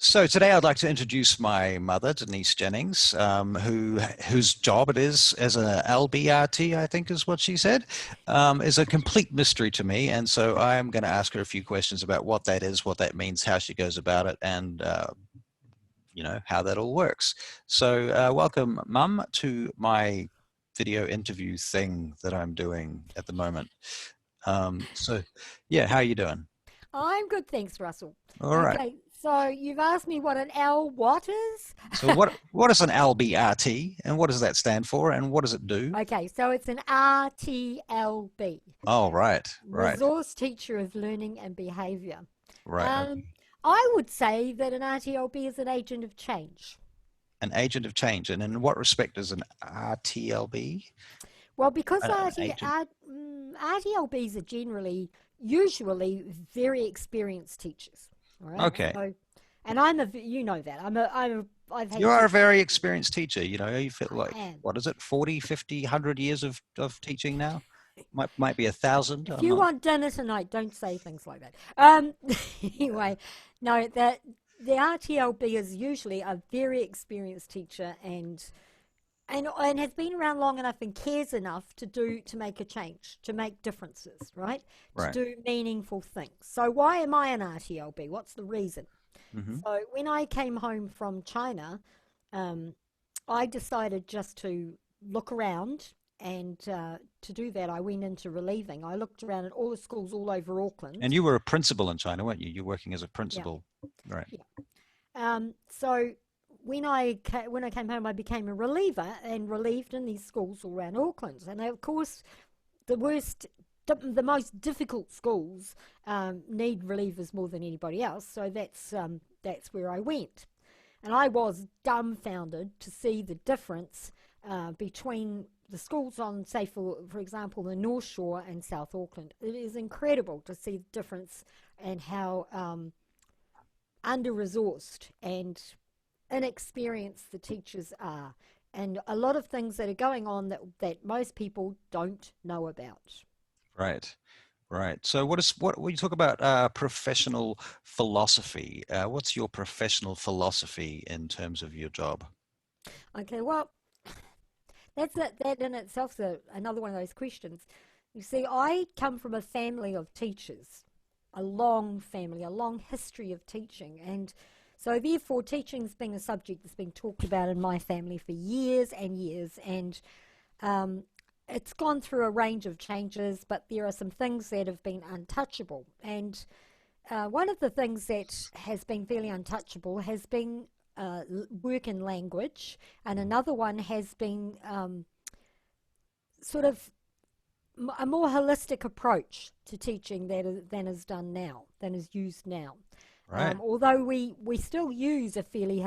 So today I'd like to introduce my mother, Denise Jennings, whose job it is as a LBRT, I think is what she said, is a complete mystery to me. And so I'm going to ask her a few questions about what that is, what that means, how she goes about it, and how that all works. So welcome, Mum, to my video interview thing that I'm doing at the moment. Yeah, how are you doing? I'm good, thanks, Russell. All right. Okay, so you've asked me what an L what is? So what is an LBRT and what does that stand for and what does it do? Okay, so it's an RTLB, Oh, right, right, Resource Teacher of Learning and Behaviour. right. Um, I would say that an RTLB is an agent of change. An agent of change. And in what respect is an RTLB Well, because an agent? RTLBs are usually very experienced teachers. All right, Okay. so, and you know that I've You had are a teachers. very experienced teacher. You feel I like, am. what is it, 40, 50, 100 years of teaching now? Might be 1,000. If I'm you not. want dinner tonight, don't say things like that. Anyway, no, that the RTLB is usually a very experienced teacher and has been around long enough and cares enough to make a change, to make differences, right? To Right. do meaningful things. So why am I an RTLB? What's the reason? Hmm. So when I came home from China, um, I decided just to look around, and to do that, I went into relieving. I looked around at all the schools all over And Auckland. you were a principal in China, weren't you? You're working as a Yeah, principal. Right. yeah. So when I came home, I became a reliever and relieved in these schools all around Auckland. And of course, the worst, the most difficult schools need relievers more than anybody else. So that's where I went. And I was dumbfounded to see the difference between the schools on, say, for example, the North Shore and South Auckland. It is incredible to see the difference and how under resourced and inexperienced the teachers are, and a lot of things that are going on that most people don't know about. Right. Right. So what when you talk about professional philosophy, what's your professional philosophy in terms of your job? Okay, well, that in itself is another one of those questions. You see, I come from a family of teachers, a long family, a long history of teaching. And so, therefore, teaching's been a subject that's been talked about in my family for years and years. And um, it's gone through a range of changes, but there are some things that have been untouchable. And one of the things that has been fairly untouchable has been work in language, and another one has been sort of a more holistic approach to teaching than is done now, than is used now. Right. Although we still use a fairly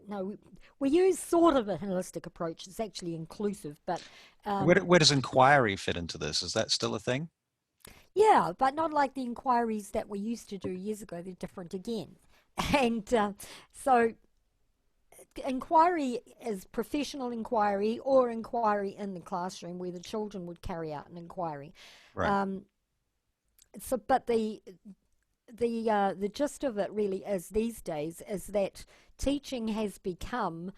no, we use sort of a holistic approach. It's actually inclusive, but Where does inquiry fit into this? Is that still a thing? yeah, but not like the inquiries that we used to do years ago. They're different again, and so inquiry is professional inquiry or inquiry in the classroom where the children would carry out an inquiry. Right. Um, but the gist of it really is these days is that teaching has become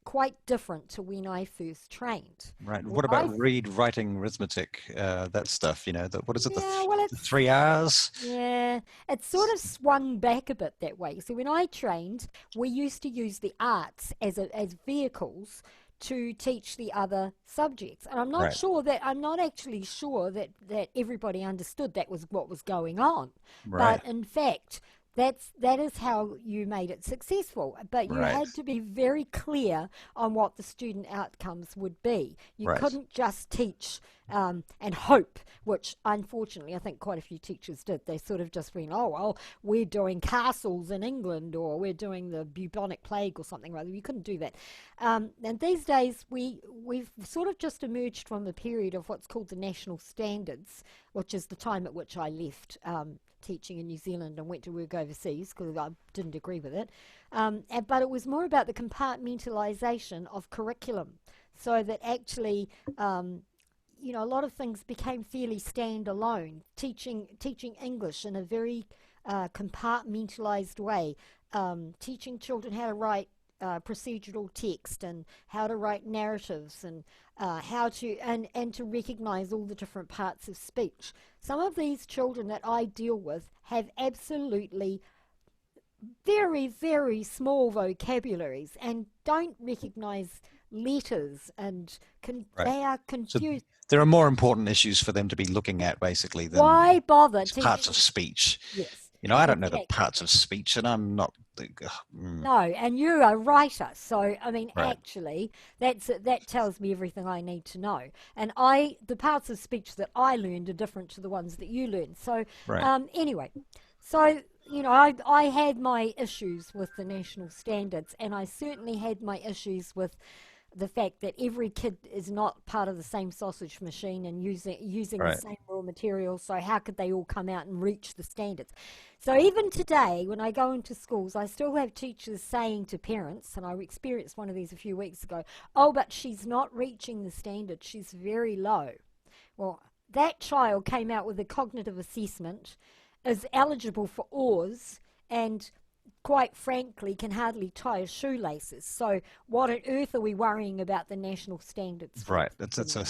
quite different to when I first trained. Right. When What I about read, writing, arithmetic, that stuff? What is it? Yeah, well, The it's three R's? yeah, it's sort of swung back a bit that way. So when I trained, we used to use the arts as vehicles to teach the other subjects. And Right. I'm not actually sure that everybody understood that was what was going on. Right. But in fact, that is how you made it successful. But you Right. had to be very clear on what the student outcomes would be. You Right. couldn't just teach and hope, which unfortunately I think quite a few teachers did. They sort of just went, oh, well, we're doing castles in England or we're doing the bubonic plague or something rather. You couldn't do that. And these days we've sort of just emerged from the period of what's called the national standards, which is the time at which I left teaching in New Zealand and went to work overseas because I didn't agree with it. But it was more about the compartmentalisation of curriculum, so that actually a lot of things became fairly standalone. Teaching English in a very compartmentalized way, teaching children how to write procedural text and how to write narratives and how to and to recognize all the different parts of speech. Some of these children that I deal with have absolutely very, very small vocabularies and don't recognize letters and Right. they are So confused. there are more important issues for them to be looking at, basically, than Why bother these parts of teaching? speech. Yes, You know, I don't know the exactly. parts of speech, and I'm not. No, and you're a writer, so I mean, Right, actually, that tells me everything I need to know. And the parts of speech that I learned are different to the ones that you learned. So, right, anyway, so I had my issues with the national standards, and I certainly had my issues with the fact that every kid is not part of the same sausage machine and using the right, same raw materials. So how could they all come out and reach the standards? So even today, when I go into schools, I still have teachers saying to parents, and I experienced one of these a few weeks ago, "Oh, but she's not reaching the standard. She's very low." Well, that child came out with a cognitive assessment, is eligible for oars, and quite frankly can hardly tie his shoelaces. So what on earth are we worrying about the national standards for? right. That's a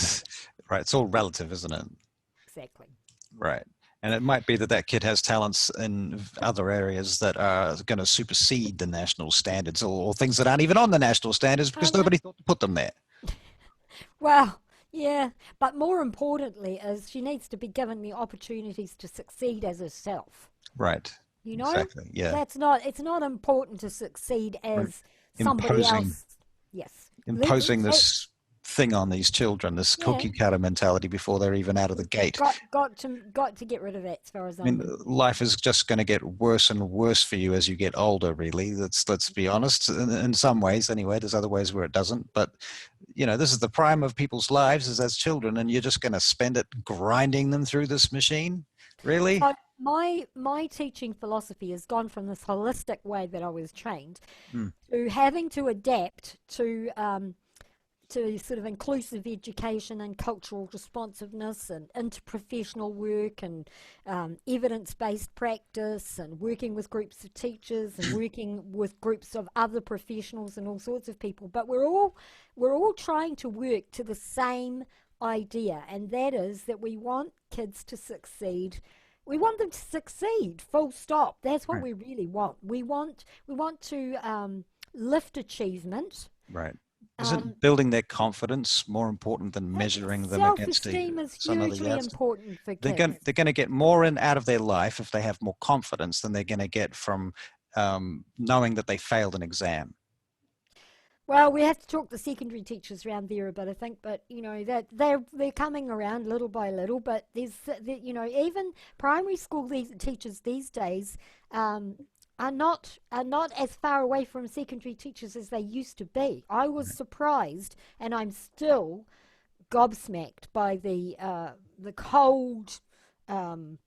right. It's all relative, isn't it? Exactly. Right. And it might be that that kid has talents in other areas that are going to supersede the national standards, or things that aren't even on the national standards because No. nobody thought to put them there. Well, yeah, but more importantly is she needs to be given the opportunities to succeed as herself. Right. You know, Exactly. Yeah. that's not. It's not important to succeed We're as somebody imposing else. Yes. imposing this thing on these children, this Yeah. cookie cutter mentality before they're even out of the gate. Got to get rid of that as far as I I'm mean, concerned. life is just going to get worse and worse for you as you get older. Really, let's be honest. In some ways, anyway. There's other ways where it doesn't. But you know, this is the prime of people's lives as children, and you're just going to spend it grinding them through this machine. Really? So my teaching philosophy has gone from this holistic way that I was trained Hmm. to having to adapt to sort of inclusive education and cultural responsiveness and interprofessional work and evidence-based practice and working with groups of teachers and working with groups of other professionals and all sorts of people. But we're all trying to work to the same idea, and that is that we want kids to succeed. We want them to succeed, full stop. That's what Right. we really want. We want to lift achievement. Right. um, Isn't building their confidence more important than measuring them against Self-esteem is some other hugely yards? important for They're kids. they're going to get more in out of their life if they have more confidence than they're going to get from knowing that they failed an exam. Well, we have to talk the secondary teachers around there a bit, I think, but that they're coming around little by little. But even primary school teachers these days um, are not as far away from secondary teachers as they used to be. I was surprised, and I'm still gobsmacked by the cold, um,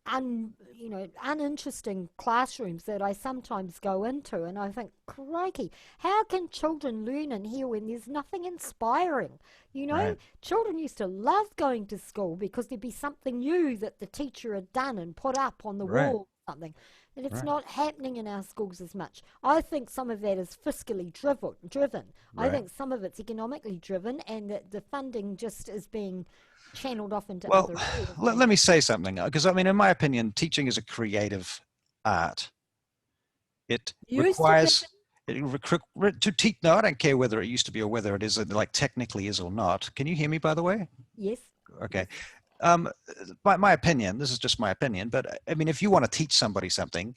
uninteresting classrooms that I sometimes go into, and I think, crikey, how can children learn in here when there's nothing inspiring? Right. Children used to love going to school because there'd be something new that the teacher had done and put up on the Right. wall, or something. And it's Right. not happening in our schools as much. I think some of that is fiscally driven. I Right. think some of it's economically driven, and that the funding just is being channeled off into Well, other areas. let me say something, because I mean, in my opinion, teaching is a creative art. It Used to be, requires to teach. No, I don't care whether it used to be or whether it is like technically is or not. Can you hear me, by the way? yes, Okay. yes. Um, my opinion, this is just my opinion, but I mean, if you want to teach somebody something,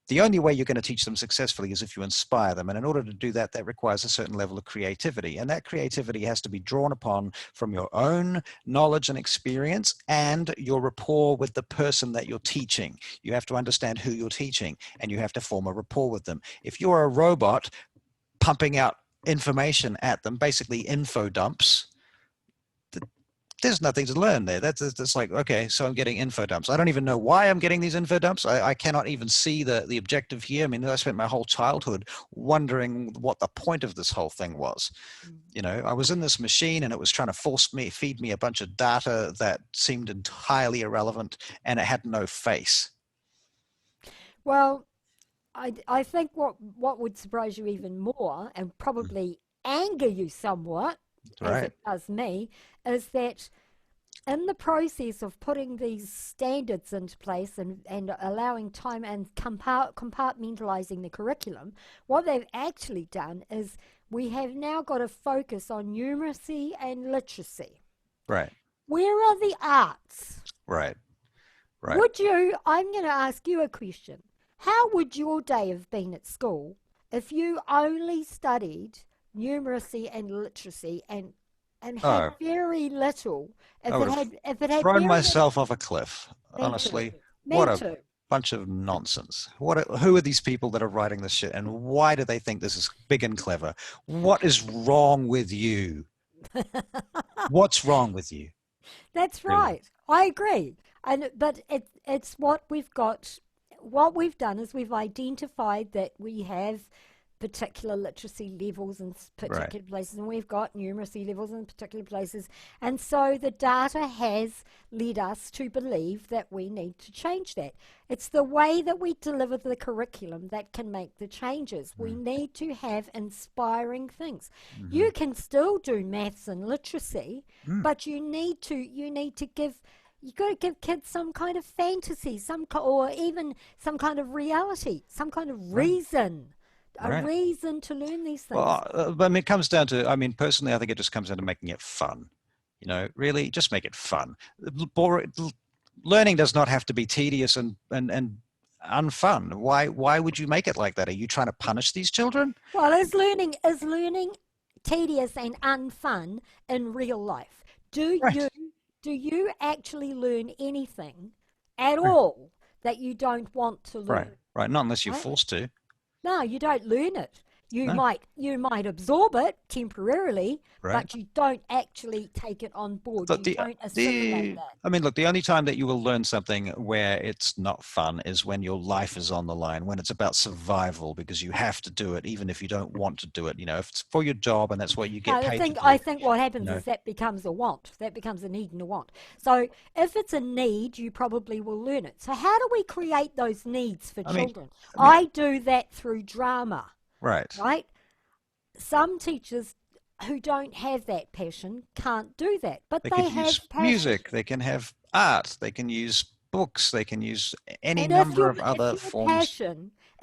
the only way you're going to teach them successfully is if you inspire them. And in order to do that, that requires a certain level of creativity. And that creativity has to be drawn upon from your own knowledge and experience and your rapport with the person that you're teaching. You have to understand who you're teaching and you have to form a rapport with them. If you're a robot pumping out information at them, basically info dumps, there's nothing to learn there. That's like, okay, so I'm getting info dumps. I don't even know why I'm getting these info dumps. I cannot even see the objective here. I mean, I spent my whole childhood wondering what the point of this whole thing was. Mm. You know, I was in this machine and it was trying to feed me a bunch of data that seemed entirely irrelevant and it had no face. Well, I think what would surprise you even more and Mm. probably anger you somewhat, as Right. it does me, is that in the process of putting these standards into place and allowing time and compartmentalizing the curriculum, what they've actually done is we have now got to focus on numeracy and literacy. Right. Where are the arts? Right. Right. Would you, I'm going to ask you a question. How would your day have been at school if you only studied numeracy and literacy and had Oh, very little, I would have if it had thrown very little? myself off a cliff. Me too. Honestly, Me what a too. bunch of nonsense. Who are these people that are writing this shit, and why do they think this is big and clever? What is wrong with you? What's wrong with you? That's Really? right. I agree. And but it's what we've got. What we've done is we've identified that we have particular literacy levels in Right. particular places, and we've got numeracy levels in particular places. And so the data has led us to believe that we need to change that. It's the way that we deliver the curriculum that can make the changes. We Mm. need to have inspiring things. Hmm. You can still do maths and literacy, Mm. but you need to give you got to give kids some kind of fantasy, or even some kind of reality, some kind of Right. reason, a Right. reason to learn these things. Well, I mean, it comes down to, I mean, personally, I think it just comes down to making it fun. Really, just make it fun. Learning does not have to be tedious and unfun. Why would you make it like that? Are you trying to punish these children? Well, is learning tedious and unfun in real life? Do Right. you do you actually learn anything at Right. all that you don't want to Right. learn? Right. Not unless you're Right? forced to. No, you don't learn it. No. You might absorb it temporarily, Right. but you don't actually take it on board. Look, You don't assimilate that. I mean, look, the only time that you will learn something where it's not fun is when your life is on the line, when it's about survival, because you have to do it, even if you don't want to do it. If it's for your job and that's what you get No, paid to I do, think what you happens know. is that becomes a want. That becomes a need and a want. So if it's a need, you probably will learn it. So how do we create those needs for I mean, children? I mean, I do that through drama, right. right? Some teachers who don't have that passion can't do that, but They they could use have passion. music, they can have art, they can use books, they can use any And number of other forms.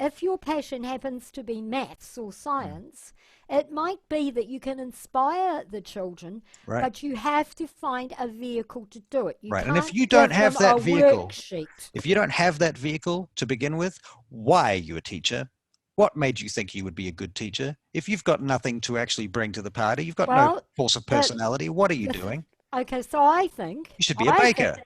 if your passion happens to be maths or Mm. science, it might be that you can inspire the children, Right. but you have to find a vehicle to do it. You Right. And if can't you don't give have them a that vehicle, worksheet. if you don't have that vehicle to begin with, why are you a teacher? What made you think you would be a good teacher? If you've got nothing to actually bring to the party, you've got no Well, force of the, personality, what are you the doing? okay, so I think You should be a I think baker.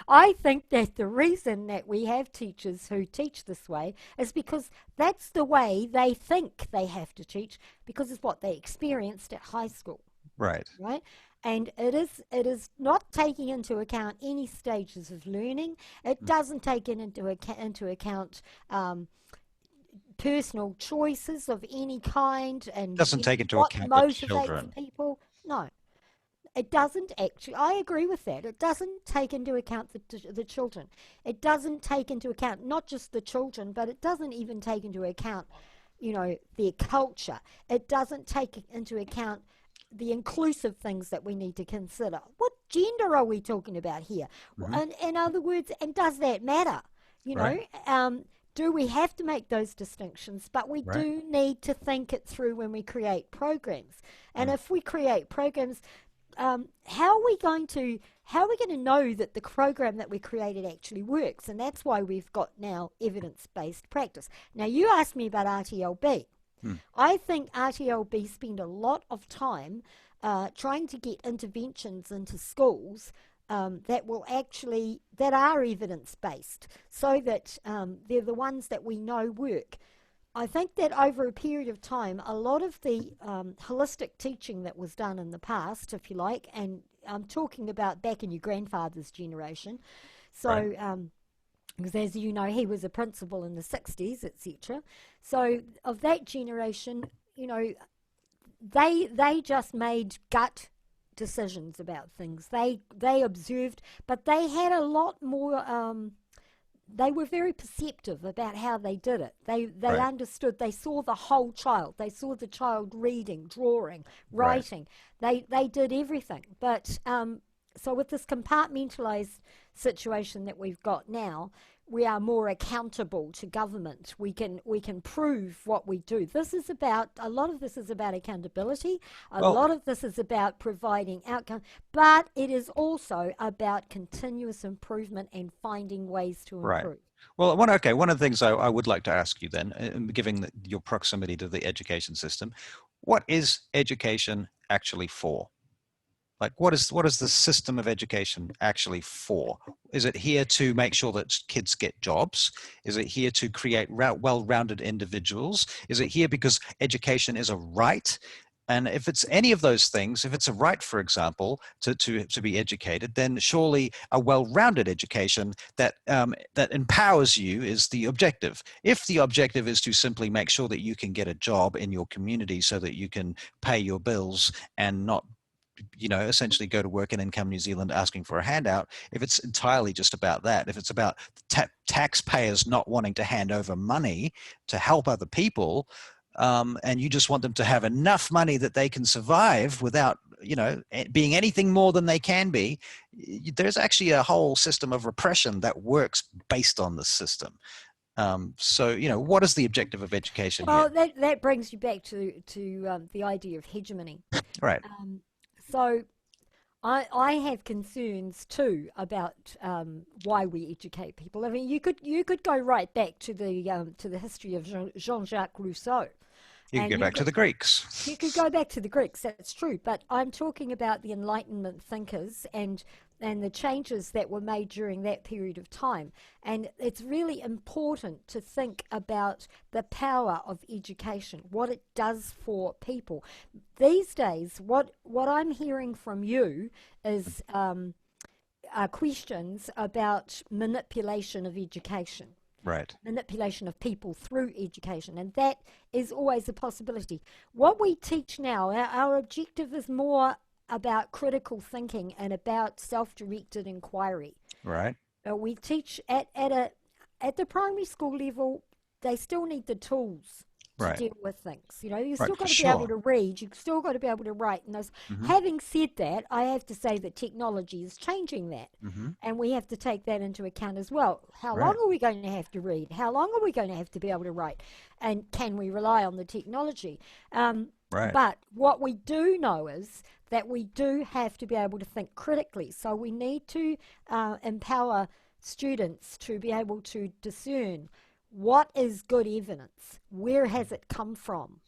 I think that the reason that we have teachers who teach this way is because that's the way they think they have to teach because it's what they experienced at high school, Right. right? And it is not taking into account any stages of learning. It doesn't take into account personal choices of any kind and Doesn't take into what account the motivates children. people. No, it doesn't actually. I agree with that. It doesn't take into account the children. It doesn't take into account not just the children, but it doesn't even take into account, their culture. It doesn't take into account the inclusive things that we need to consider. What gender are we talking about here? Hmm. And in other words, and does that matter? You Right. know, do we have to make those distinctions? But we Right. do need to think it through when we create programs. And Mm. if we create programs, how are we going to know that the program that we created actually works? And that's why we've got now evidence-based practice. Now you asked me about RTLB. Mm. I think RTLB spend a lot of time trying to get interventions into schools that are evidence-based, so that they're the ones that we know work. I think that over a period of time, a lot of the holistic teaching that was done in the past, if you like, and I'm talking about back in your grandfather's generation, Right. so because as you know, he was a principal in the 60s, etc. So of that generation, they just made gut decisions about things. They observed, but they had a lot more. they were very perceptive about how they did it. They Right. understood. They saw the whole child. They saw the child reading, drawing, Right. writing. They did everything. But so with this compartmentalized situation that we've got now, we are more accountable to government. We can prove what we do. This is about a lot of this is about accountability. A Well, lot of this is about providing outcome, but it is also about continuous improvement and finding ways to right. improve. Well, one of the things I would like to ask you then, given your proximity to the education system, what is education actually for? Like, what is the system of education actually for? Is it here to make sure that kids get jobs? Is it here to create well-rounded individuals? Is it here because education is a right? And if it's any of those things, if it's a right, for example, to be educated, then surely a well-rounded education that empowers you is the objective. If the objective is to simply make sure that you can get a job in your community so that you can pay your bills and not essentially go to work in Income New Zealand asking for a handout, if it's entirely just about that, if it's about taxpayers not wanting to hand over money to help other people, and you just want them to have enough money that they can survive without being anything more than they can be, there's actually a whole system of repression that works based on the system. So what is the objective of education here? Well, that brings you back to the idea of hegemony. Right. So I have concerns too about why we educate people. I mean, you could go right back to the history of Jean-Jacques Rousseau, You can and go back to the you Greeks. could go back to the Greeks. That's true, but I'm talking about the Enlightenment thinkers and the changes that were made during that period of time. And it's really important to think about the power of education, what it does for people. These days, what I'm hearing from you is questions about manipulation of education, Right. manipulation of people through education, and that is always a possibility. What we teach now, our objective is more about critical thinking and about self-directed inquiry. Right. We teach at the primary school level. They still need the tools to Right. deal with things. You've Right. still For got to be able sure. to read. You've still got to be able to write. And those. Hmm. Having said that, I have to say that technology is changing that, Hmm. and we have to take that into account as well. How long Right. are we going to have to read? How long are we going to have to be able to write? And can we rely on the technology? Right. But what we do know is that we do have to be able to think critically. So we need to empower students to be able to discern what is good evidence, where has it come from,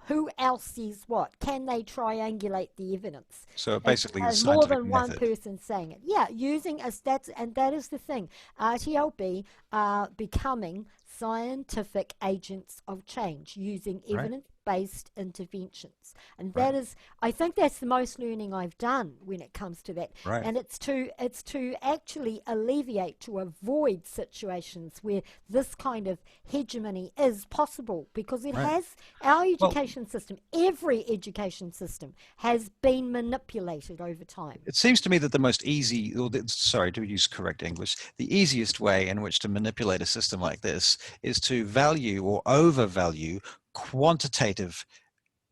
who else says what, can they triangulate the evidence? So If basically, the there's more scientific than one method. person saying it, yeah, using a stats, and that is the thing. RTLB are becoming scientific agents of change using Right. evidence-based interventions, and Right. that is, I think that's the most learning I've done when it comes to that. Right. And it's to actually alleviate, to avoid situations where this kind of hegemony is possible, because it Right. has, our Well, education system, every education system has been manipulated over time. it seems to me that the most easy, or sorry to use correct English, the easiest way in which to manipulate a system like this is to value or overvalue quantitative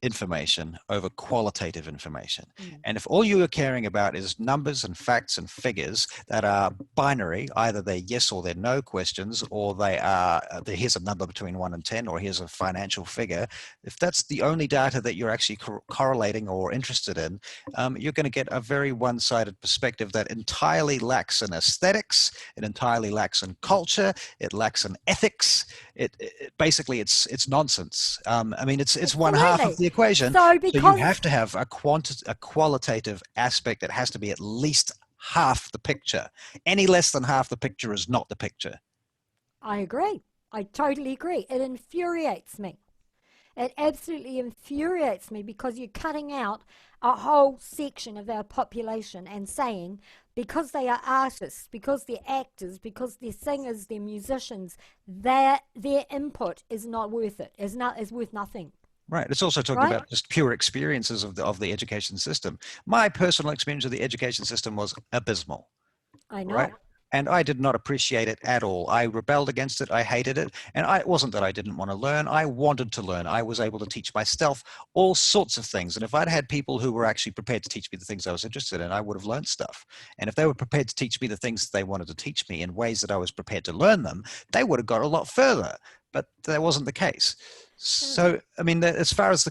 information over qualitative information. Mm. And if all you are caring about is numbers and facts and figures that are binary, either they're yes or they're no questions, or they are, here's a number between 1 and 10, or here's a financial figure, if that's the only data that you're actually correlating or interested in, you're going to get a very one-sided perspective that entirely lacks in aesthetics, it entirely lacks in culture, it lacks in ethics. Basically it's nonsense. I mean, it's one half of Absolutely. the equation. So So you because have to have a qualitative aspect that has to be at least half the picture. Any less than half the picture is not the picture. I agree. I totally agree. It infuriates me. It absolutely infuriates me, because you're cutting out a whole section of our population and saying, because they are artists, because they're actors, because they're singers, they're musicians, their input is not worth it. Is worth nothing. Right. It's also talking Right? about just pure experiences of the education system. My personal experience of the education system was abysmal. I Right. know. and I did not appreciate it at all. I rebelled against it. I hated it. And it wasn't that I didn't want to learn. I wanted to learn. I was able to teach myself all sorts of things. And if I'd had people who were actually prepared to teach me the things I was interested in, I would have learned stuff. And if they were prepared to teach me the things they wanted to teach me in ways that I was prepared to learn them, they would have got a lot further. But that wasn't the case. Mm. So, I mean, as far as the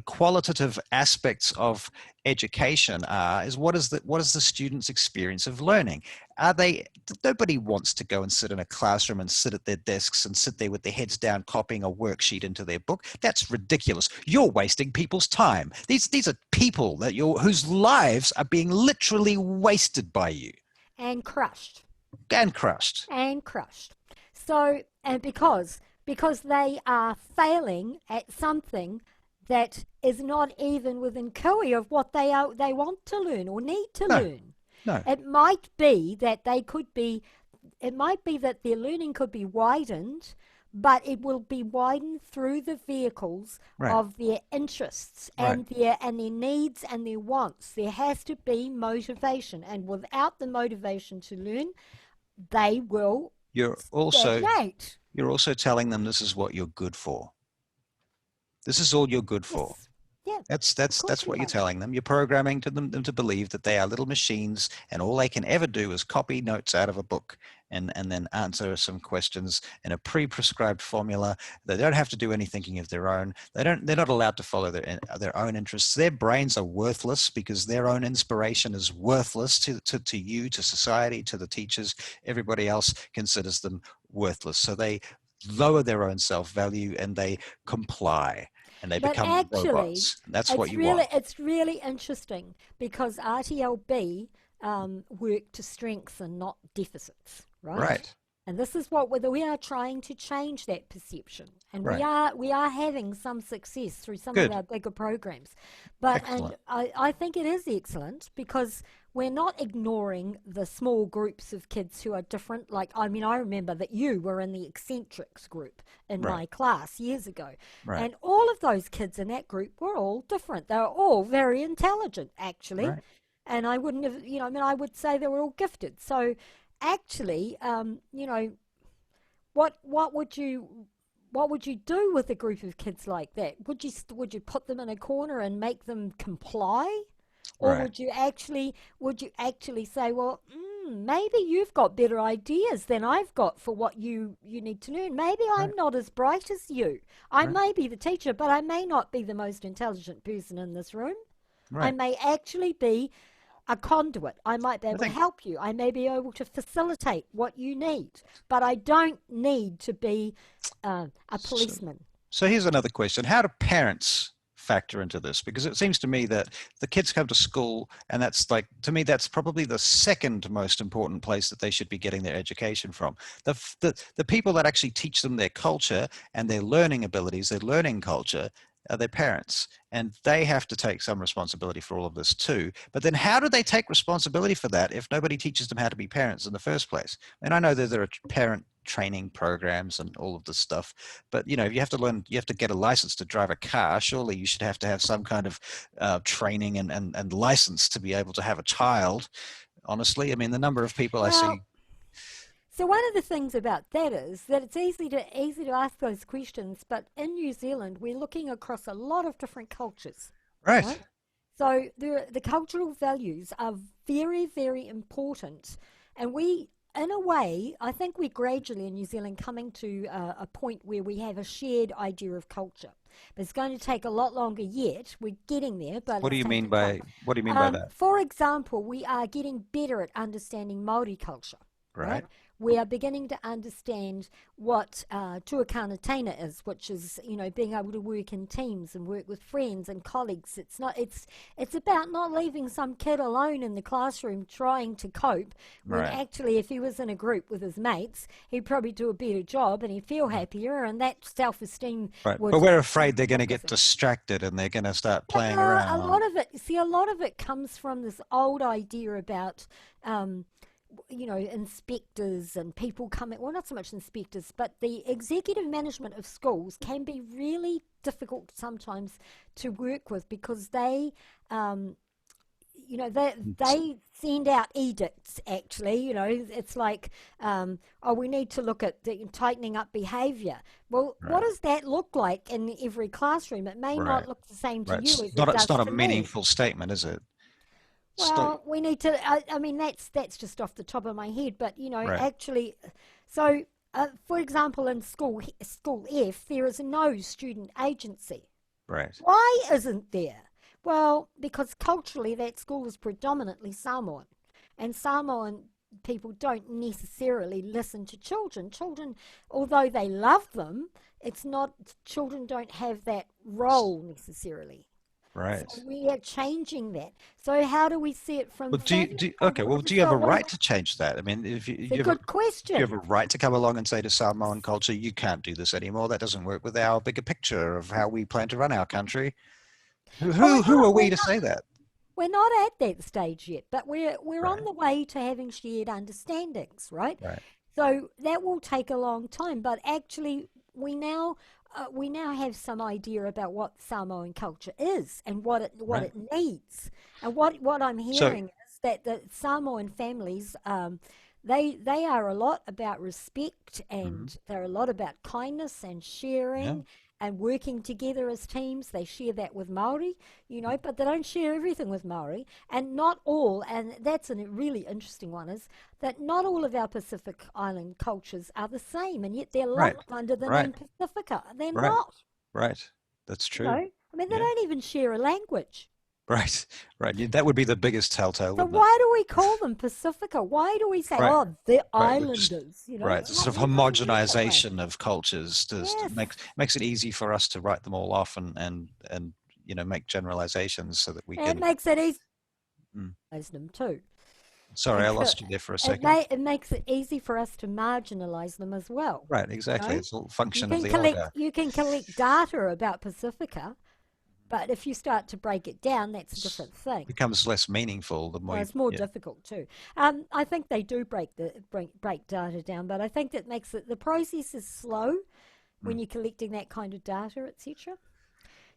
qualitative aspects of education are, is what is the student's experience of learning? Are they? Nobody wants to go and sit in a classroom and sit at their desks and sit there with their heads down, copying a worksheet into their book. That's ridiculous. You're wasting people's time. These are people that whose lives are being literally wasted by you And crushed. and crushed. And crushed. So, and because they are failing at something that is not even within cooey of what they want to learn or need to No, learn. no, It might be that it might be that their learning could be widened, but it will be widened through the vehicles right, of their interests right. and their needs and their wants. There has to be motivation, and without the motivation to learn, they will You're also stagnate. you're also telling them this is what you're good for. This is all you're good for. Yes. Yeah, of course That's we what you're are. telling them. You're programming them to believe that they are little machines, and all they can ever do is copy notes out of a book and then answer some questions in a pre-prescribed formula. They don't have to do any thinking of their own. They're not allowed to follow their own interests. Their brains are worthless because their own inspiration is worthless to you, to society, to the teachers. Everybody else considers them worthless. So they lower their own self-value and they comply and they But become actually, robots. And that's what you want. it's really interesting because RTLB work to strengthen, not deficits, right? Right, And this is what we are trying to change that perception, and right. we are having some success through some of Good. our bigger programs. But and Excellent. I think it is excellent because we're not ignoring the small groups of kids who are different. Like, I mean, I remember that you were in the eccentrics group in Right, my class years ago, right, and all of those kids in that group were all different. They were all very intelligent, actually. right. And I wouldn't have, I mean, I would say they were all gifted. So actually, what would you do with a group of kids like that? Would you put them in a corner and make them comply, or Right, would you actually say, well, maybe you've got better ideas than I've got for what you need to learn. Maybe I'm right, not as bright as you. I right, may be the teacher, but I may not be the most intelligent person in this room. I right. may actually be a conduit. I might be I able to think help you. I may be able to facilitate what you need, but I don't need to be a so. policeman. So here's another question. How do parents factor into this? Because it seems to me that the kids come to school, and that's like, to me, that's probably the second most important place that they should be getting their education from. The people that actually teach them their culture and their learning abilities, their learning culture, are their parents. And they have to take some responsibility for all of this too. But then how do they take responsibility for that if nobody teaches them how to be parents in the first place? And I know that there are parent training programs and all of this stuff, but you know, if you have to learn, you have to get a license to drive a car. Surely you should have to have some kind of training and license to be able to have a child. Honestly, I mean, the number of people I Well, see. so one of the things about that is that it's easy to ask those questions, but in New Zealand we're looking across a lot of different cultures, Right, right? So the cultural values are very, very important. And we, in a way, I think we're gradually in New Zealand coming to a point where we have a shared idea of culture. But it's going to take a lot longer yet. We're getting there, but what do it's you mean taking time. by that? For example, we are getting better at understanding Maori culture, right? Right, We are beginning to understand what tuakana tena is, which is, being able to work in teams and work with friends and colleagues. It's about not leaving some kid alone in the classroom trying to cope when right, actually if he was in a group with his mates, he'd probably do a better job and he'd feel happier, and that self-esteem right. But would we're afraid they're going to work with get him. distracted and they're going to start playing A around. lot of it, see, a lot of it comes from this old idea about um, inspectors and people coming, well, not so much inspectors, but the executive management of schools can be really difficult sometimes to work with because they, they send out edicts, actually. It's like, oh, we need to look at tightening up behaviour. Well, what Right. does that look like in every classroom? It may not Right. look the same to Right. you as it It's does not a to me. meaningful statement, is it? It's not, Well, we need to. I mean, that's just off the top of my head, but right. actually, so for example, in school F, there is no student agency. Right. Why isn't there? Well, because culturally that school is predominantly Samoan, and Samoan people don't necessarily listen to children. Children, although they love them, it's not, children don't have that role necessarily. So Right. we are changing that. So how do we see it from Well, family point okay, of well, view? do you have So a right to change that? I mean, if it's a you have good do you have question. a right to come along and say to Samoan culture, you can't do this anymore. That doesn't work with our bigger picture of how we plan to run our country. Well, Who are we to say that? we're not at that stage yet, but we're on Right. the way to having shared understandings, right? Right. So that will take a long time, but actually we now have some idea about what Samoan culture is and what Right. it needs. And what I'm So, hearing is that the Samoan families, they are a lot about respect, mhm, and they're a lot about kindness and yeah. sharing and working together as teams. They share that with Maori, but they don't share everything with Maori. And not all, and that's a really interesting one, is that not all of our Pacific Island cultures are the same, and yet they're Right. lumped under the Right. name Pacifica. They're Right. not, Right. That's you true. know. I mean, they Yeah. don't even share a language. Right. Right. Yeah, that would be the biggest telltale, So wouldn't it? why do we call them Pacifica? Why do we say, Right. oh, the Right. We're just islanders? right. It's It's sort not. of It doesn't work that way. homogenization of cultures just Yes. makes it easy for us to write them all off and make generalizations so that we It can. makes it easy Mm. to marginalise them too. Sorry, I lost you there for a second. It makes it easy for us to marginalise them as well. Right. You Exactly. know, It's all function of the oligarch. you can collect data about Pacifica, but if you start to break it down, that's a It different thing. becomes less meaningful the more Well, you. it's more Yeah. difficult too. I think they do break data down, but I think that makes it, the process is slow when Mm. you're collecting that kind of data, etc.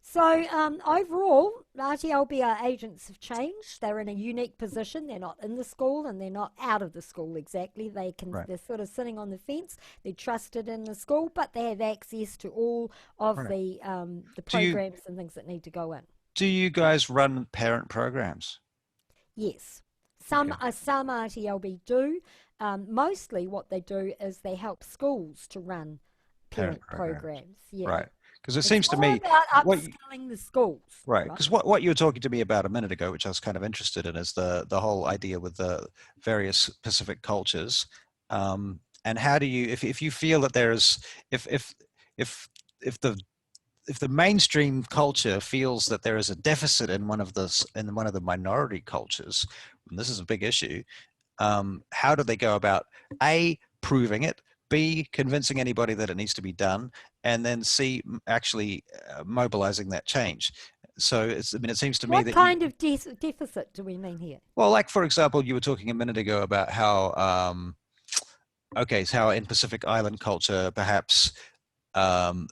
So overall, RTLBR agents have changed. They're in a unique position. They're not in the school and they're not out of the school exactly. Right. They're sort of sitting on the fence. They're trusted in the school, but they have access to all of Right. the Do you programs and things that need to go in. do you guys run parent programs? Yes, Okay. some RTLB do. Mostly, what they do is they help schools to run Parent parent programs. programs. Yeah, Right. Because it it's seems to more me about what upskilling the schools, right, right? because what you were talking to me about a minute ago, which I was kind of interested in, is the whole idea with the various Pacific cultures, and how do you, if you feel that there's, if if if the if the mainstream culture feels that there is a deficit in one of the minority cultures, and this is a big issue, how do they go about A, proving it, B, convincing anybody that it needs to be done, and then C, actually mobilizing that change? So I mean, it seems to me What that you, kind of deficit do we mean here? well, like for example, you were talking a minute ago about how, okay, so how in Pacific Island culture, perhaps um,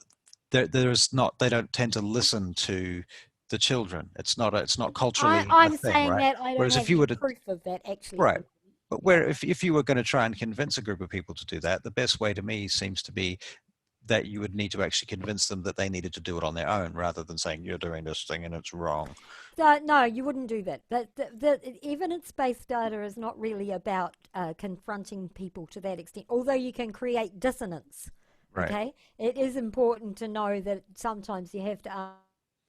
there's not, they don't tend to listen to the children. It's not culturally a I'm thing, saying right? that I don't Whereas have if you any were to proof of that actually at right. the moment. But Yeah. where if you were going to try and convince a group of people to do that, the best way to me seems to be that you would need to actually convince them that they needed to do it on their own rather than saying you're doing this thing and it's wrong. So, no, you wouldn't do that. The evidence-based data is not really about confronting people to that extent, although you can create dissonance. Right. Okay, it is important to know that sometimes you have to ask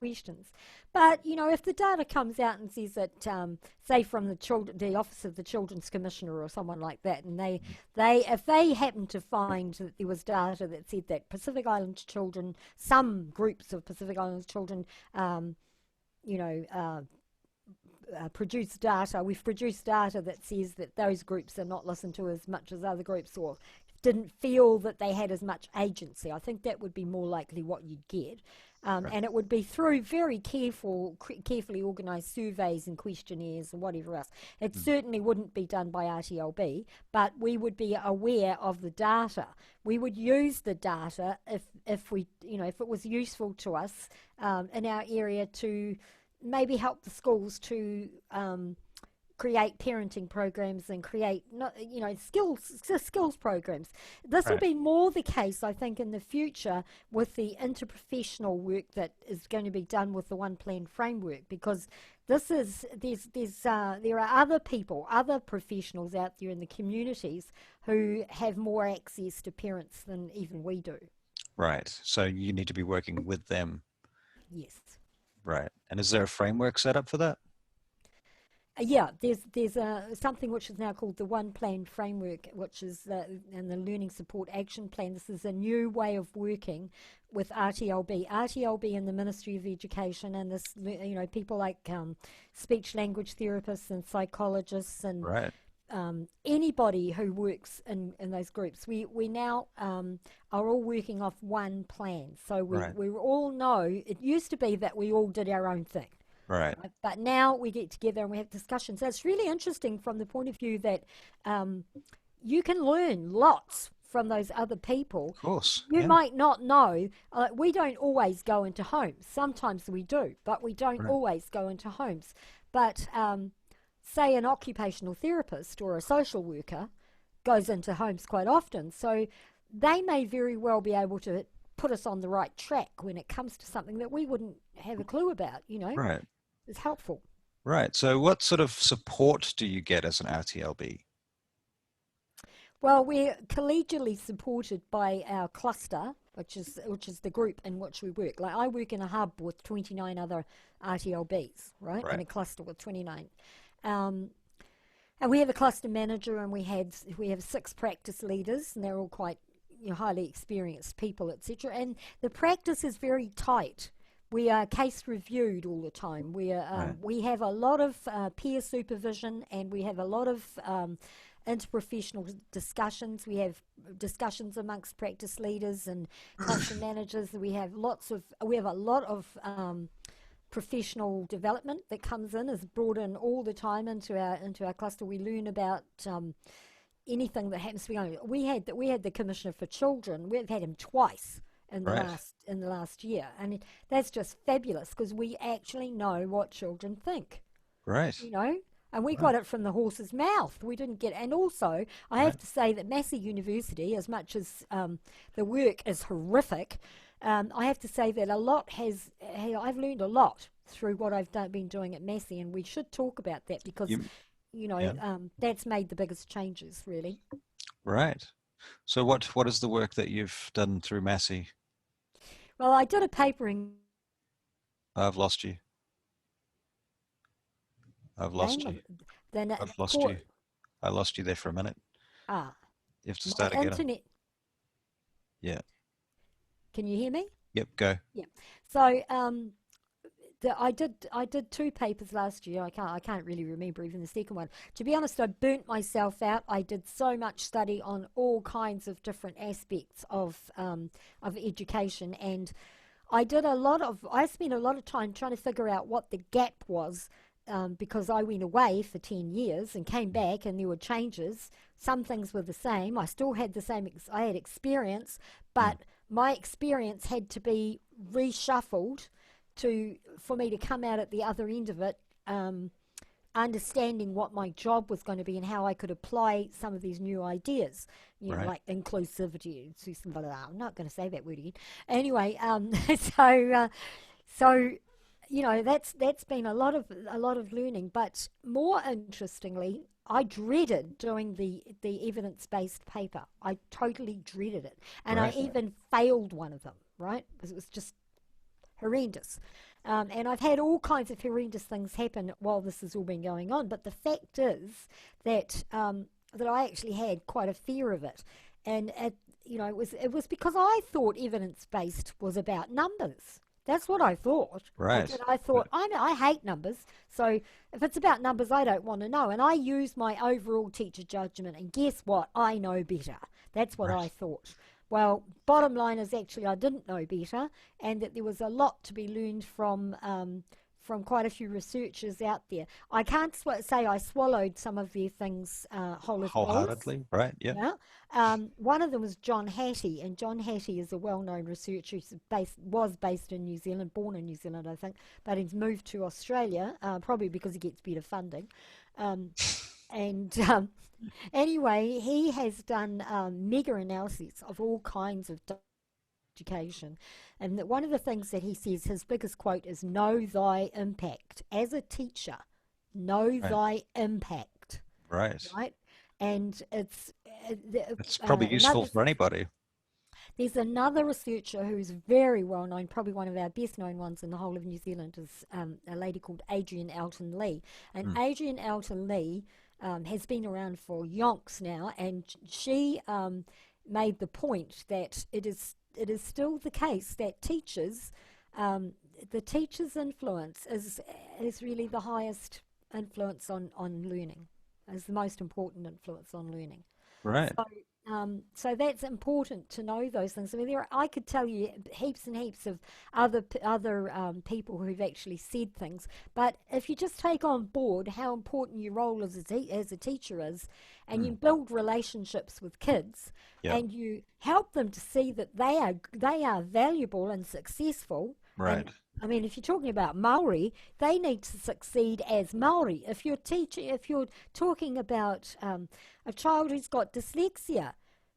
questions. But if the data comes out and says that, say from the Office of the Children's Commissioner or someone like that, and if they happen to find that there was data that said that Pacific Island children, some groups of Pacific Island children, you know, produce data. We've produced data that says that those groups are not listened to as much as other groups, or didn't feel that they had as much agency. I think that would be more likely what you'd get. Right. And it would be through very carefully organised surveys and questionnaires and whatever else. It Mm. certainly wouldn't be done by RTLB, but we would be aware of the data. We would use the data if we, if it was useful to us in our area to maybe help the schools to create parenting programs and create skills programs. This will Right. be more the case, I think, in the future with the interprofessional work that is going to be done with the One Plan framework, because there are other people, other professionals out there in the communities who have more access to parents than even we do. Right. So you need to be working with them. Yes. Right. And is there a framework set up for that? Yeah, there's something which is now called the One Plan Framework, which is and the Learning Support Action Plan. This is a new way of working with RTLB and the Ministry of Education, and people like speech language therapists and psychologists and Right. anybody who works in those groups. We now are all working off one plan, so Right. we all know. It used to be that we all did our own thing. Right. Right? But now we get together and we have discussions. So it's really interesting from the point of view that um, you can learn lots from those other people. Of course. You Yeah. might not know. We don't always go into homes. Sometimes we do, but we don't Right. always go into homes. But say an occupational therapist or a social worker goes into homes quite often. So they may very well be able to put us on the right track when it comes to something that we wouldn't have a clue about, Right. It's helpful. Right. So what sort of support do you get as an RTLB? Well, we're collegially supported by our cluster, which is the group in which we work. Like I work in a hub with 29 other RTLBs, right, in Right. a cluster with 29. Um, and we have a cluster manager, and we have 6 practice leaders, and they're all quite highly experienced people, etc. And the practice is very tight. We are case reviewed all the time. Right. We have a lot of peer supervision, and we have a lot of interprofessional discussions. We have discussions amongst practice leaders and cluster managers. We have a lot of professional development that comes in, is brought in all the time into our cluster. We learn about anything that happens to be going. We had the Commissioner for Children. We've had him twice Right. in the last year, and that's just fabulous because we actually know what children think, Right. you know. And we Right. got it from the horse's mouth. We didn't get. And also, I have Right. to say that Massey University, as much as the work is horrific, I have to say that I've learned a lot through what been doing at Massey, and we should talk about that because You. Yeah. that's made the biggest changes, really. Right. So what is the work that you've done through Massey? Well, I did a paper in I've lost you. I've lost name you. of then I've lost court. you. I lost you there for a minute. Ah, You have to my start again. internet. Yeah. Can you hear me? Yep. Go. Yeah. So I did 2 papers last year. I can't really remember even the second one. To be honest, I burnt myself out. I did so much study on all kinds of different aspects of education, and I spent a lot of time trying to figure out what the gap was. Because I went away for 10 years and came back, and there were changes. Some things were the same. I still had the same. I had experience, Mm. but my experience had to be reshuffled for me to come out at the other end of it, understanding what my job was going to be and how I could apply some of these new ideas, Right. like inclusivity. I'm not going to say that word again. Anyway, so that's been a lot of learning. But more interestingly, I dreaded doing the evidence-based paper. I totally dreaded it, and I Right. even failed one of them, right, because it was just horrendous. And I've had all kinds of horrendous things happen while this has all been going on. But the fact is that that I actually had quite a fear of it, and it was because I thought evidence based was about numbers. That's what I thought. Right. I Right. thought I hate numbers, so if it's about numbers, I don't want to know. And I use my overall teacher judgment, and guess what? I know better. That's what I Right. thought. Well, bottom line is actually I didn't know better, and that there was a lot to be learned from quite a few researchers out there. I can't say I swallowed some of their things whole as bowls. Wholeheartedly, right? Yeah. Yeah. One of them was John Hattie, and John Hattie is a well-known researcher. Was based in New Zealand, born in New Zealand, I think, but he's moved to Australia, probably because he gets better funding. Um, and Anyway, he has done mega analyses of all kinds of education. And that one of the things that he says, his biggest quote is, "Know thy impact." As a teacher, know Right. thy impact, Right. right? And It's probably useful another, for anybody. there's another researcher who's very well known, probably one of our best known ones in the whole of New Zealand, is a lady called Adrienne Elton Lee. And Mm. Adrienne Elton Lee has been around for yonks now, and she made the point that it is still the case that um, the teacher's influence is really the highest influence on learning, is the most important influence on learning. Right. So that's important to know those things. I mean, I could tell you heaps and heaps of other people who've actually said things. But if you just take on board how important your role as a teacher is, and you Mm. build relationships with kids, Yeah. and you help them to see that they are valuable and successful, Right. and I mean, if you're talking about Maori, they need to succeed as Maori. If you're talking about a child who's got dyslexia,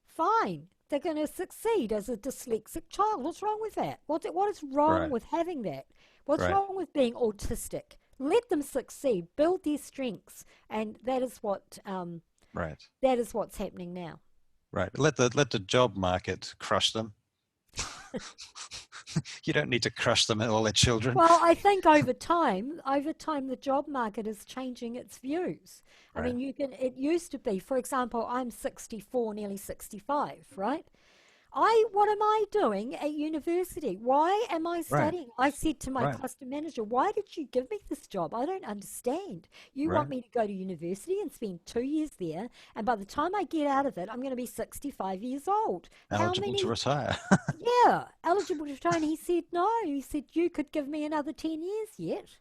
fine, they're going to succeed as a dyslexic child. What's wrong with that? What is wrong Right. with having that? What's Right. wrong with being autistic? Let them succeed, build their strengths, and Right. that is what's happening now. Right. Let the job market crush them. You don't need to crush them and all their children. Well, I think over time, the job market is changing its views. I Right. mean, it used to be, for example, I'm 64, nearly 65, right? What am I doing at university? Why am I Right. studying? I said to my Right. cluster manager, "Why did you give me this job? I don't understand. You want Right. me to go to university and spend 2 years there, and by the time I get out of it, I'm going to be 65 years old. How Eligible to many retire. yeah, eligible to retire?" And he said, "No." He said, "You could give me another 10 years yet."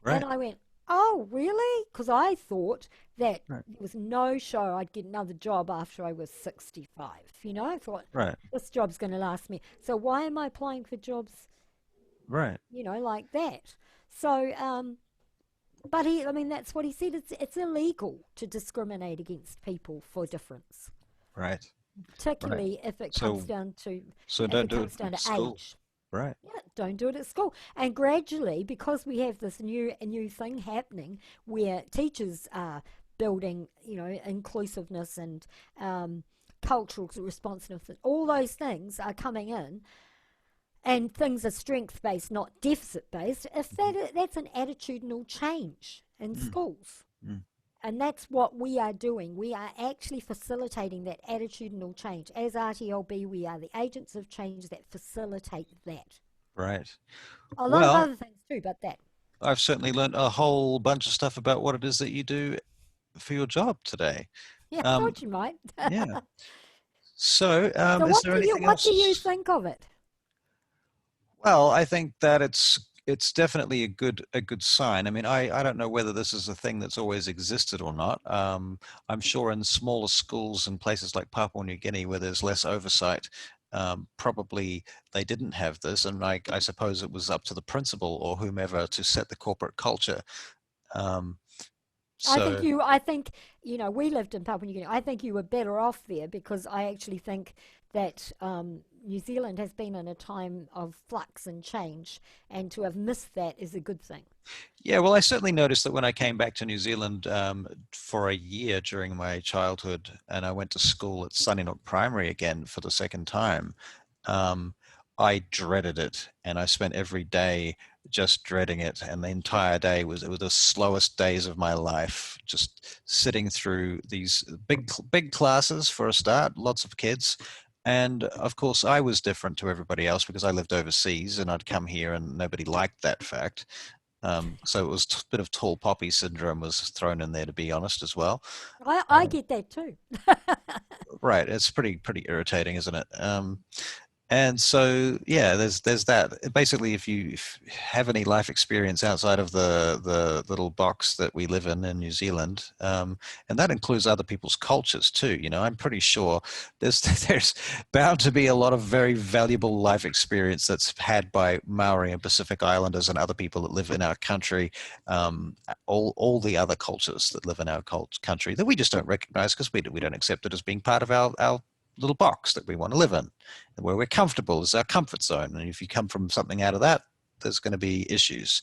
And Right. I went, "Oh, really?" Because I thought that Right. there was no show I'd get another job after I was 65. I thought, Right. this job's going to last me. So why am I applying for jobs, Right. like that? So, but I mean, that's what he said. It's illegal to discriminate against people for difference, Right. Right. particularly if it comes So down to so if don't it do it comes down at to school. age. Right. Yeah, don't do it at school. And gradually, because we have this new thing happening where teachers are building, inclusiveness and cultural responsiveness, and all those things are coming in, and things are strength based, not deficit based. If that's an attitudinal change in Mm. schools. Mm. And that's what we are doing. We are actually facilitating that attitudinal change. As RTLB, we are the agents of change that facilitate that. Right. A lot of Well, other things too, but that. I've certainly learned a whole bunch of stuff about what it is that you do for your job today. Yeah, I Um, thought you might. yeah. So, So is what there do you anything what do you else? think of it? Well, I think that it's definitely a good sign. I mean, I don't know whether this is a thing that's always existed or not. I'm sure in smaller schools in places like Papua New Guinea, where there's less oversight, probably they didn't have this, and I suppose it was up to the principal or whomever to set the corporate culture. Um, so I think, we lived in Papua New Guinea. I think you were better off there because I actually think that New Zealand has been in a time of flux and change, and to have missed that is a good thing. yeah, well, I certainly noticed that when I came back to New Zealand for a year during my childhood, and I went to school at Sunnynook Primary again for the second time, um, I dreaded it, and I spent every day just dreading it. And the entire day it was the slowest days of my life, just sitting through these big classes for a start, lots of kids. And of course, I was different to everybody else because I lived overseas and I'd come here and nobody liked that fact. So it was a bit of tall poppy syndrome was thrown in there, to be honest, as well. I Um, get that too. right, it's pretty irritating, isn't it? And so, yeah, there's that. Basically, if you have any life experience outside of the little box that we live in New Zealand, and that includes other people's cultures too. I'm pretty sure there's there's bound to be a lot of very valuable life experience that's had by Maori and Pacific Islanders and other people that live in our country, all the other cultures that live in our country that we just don't recognize because we don't accept it as being part of our little box that we want to live in, where we're comfortable is our comfort zone. And if you come from something out of that, there's going to be issues.